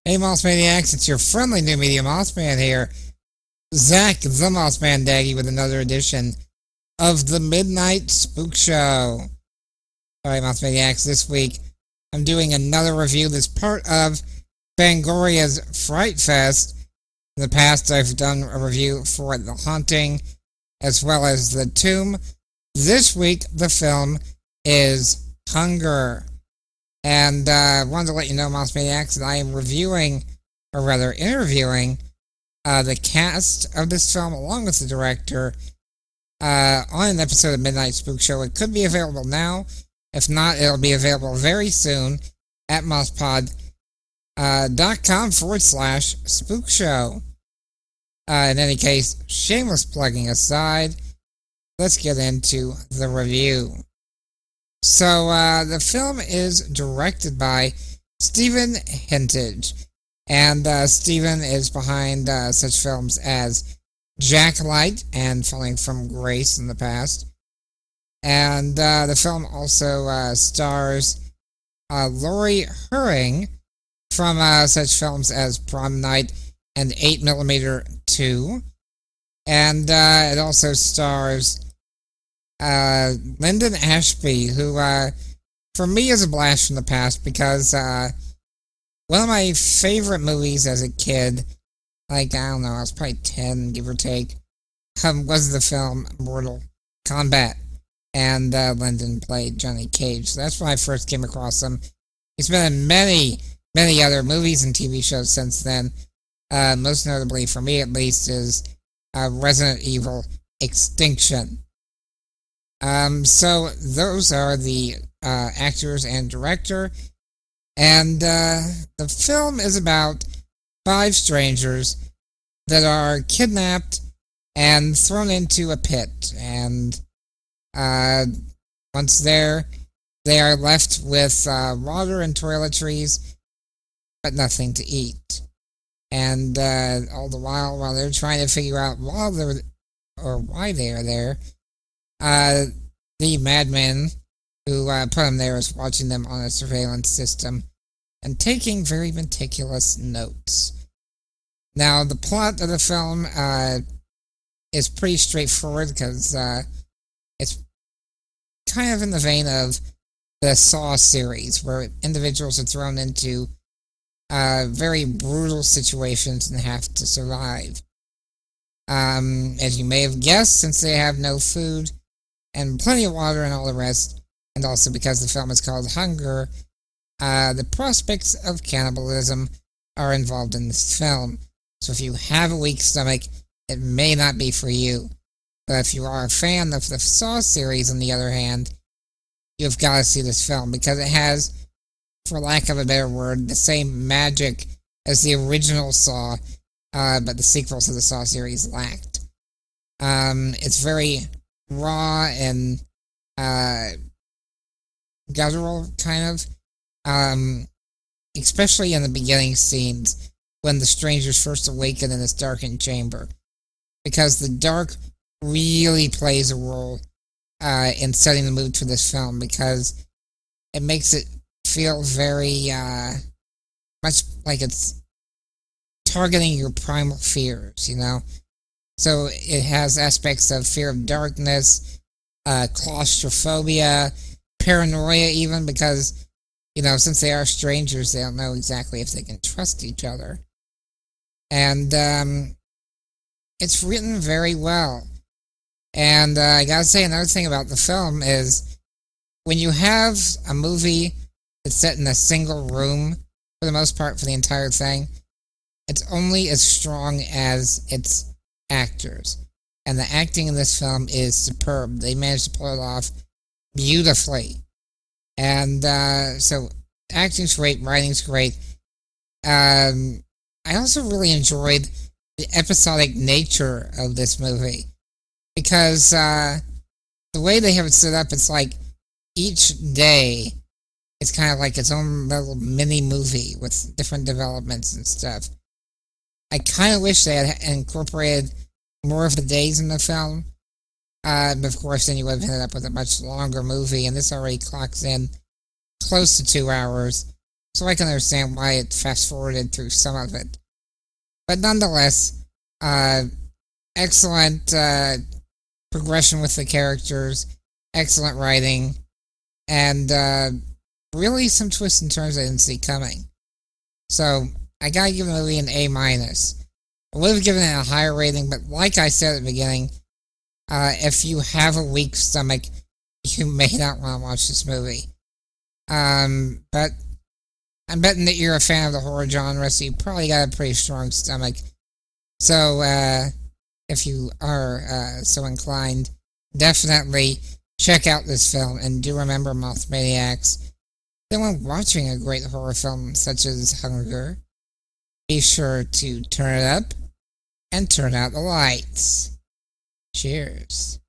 Hey Moss Maniacs, it's your friendly new media Mossman here, Zach the Mossman Daggy, with another edition of the Midnight Spook Show. Alright Moss Maniacs, this week I'm doing another review that's part of Fangoria's Fright Fest. In the past I've done a review for The Haunting as well as The Tomb. This week the film is Hunger. And I wanted to let you know, Moss Maniacs, that I am reviewing, or rather interviewing, the cast of this film along with the director on an episode of Midnight Spook Show. It could be available now. If not, it'll be available very soon at MossPod.com/Spookshow. In any case, shameless plugging aside, let's get into the review. So, the film is directed by Stephen Hentges, and Stephen is behind such films as Jacklight and Falling from Grace in the past. And the film also stars Laurie Heuring from such films as Prom Night and 8mm 2. And it also stars Linden Ashby, who, for me, is a blast from the past because, one of my favorite movies as a kid, like, I don't know, I was probably 10, give or take, was the film Mortal Kombat, and, Linden played Johnny Cage. So that's when I first came across him. He's been in many, many other movies and TV shows since then. Most notably, for me at least, is, Resident Evil Extinction. So those are the actors and director, and the film is about 5 strangers that are kidnapped and thrown into a pit, and once there, they are left with water and toiletries, but nothing to eat. And all the while they're trying to figure out why they are there, the madman who put them there is watching them on a surveillance system and taking very meticulous notes. Now, the plot of the film is pretty straightforward because it's kind of in the vein of the Saw series, where individuals are thrown into very brutal situations and have to survive. As you may have guessed, since they have no food and plenty of water and all the rest, and also because the film is called Hunger, the prospects of cannibalism are involved in this film. So if you have a weak stomach, it may not be for you. But if you are a fan of the Saw series, on the other hand, you've got to see this film, because it has, for lack of a better word, the same magic as the original Saw, but the sequels to the Saw series lacked. It's very raw and guttural, kind of, especially in the beginning scenes when the strangers first awaken in this darkened chamber, because the dark really plays a role in setting the mood for this film, because it makes it feel very much like it's targeting your primal fears, you know? So it has aspects of fear of darkness, claustrophobia, paranoia even, because, you know, since they are strangers, they don't know exactly if they can trust each other. And it's written very well. And I gotta say, another thing about the film is, when you have a movie that's set in a single room, for the most part, for the entire thing, it's only as strong as its actors. And the acting in this film is superb. They managed to pull it off beautifully. And so, acting's great, writing's great. I also really enjoyed the episodic nature of this movie because the way they have it set up, it's like each day it's kind of like its own little mini movie with different developments and stuff. I kind of wish they had incorporated more of the days in the film. But of course, then you would have ended up with a much longer movie, and this already clocks in close to 2 hours, so I can understand why it fast forwarded through some of it. But nonetheless, excellent progression with the characters, excellent writing, and really some twists and turns I didn't see coming. So I gotta give the movie an A minus. I would have given it a higher rating, but like I said at the beginning, if you have a weak stomach, you may not want to watch this movie. But I'm betting that you're a fan of the horror genre, so you probably got a pretty strong stomach. So, if you are so inclined, definitely check out this film, and do remember, Moth Maniacs, that when watching a great horror film such as Hunger, be sure to turn it up and turn out the lights. Cheers.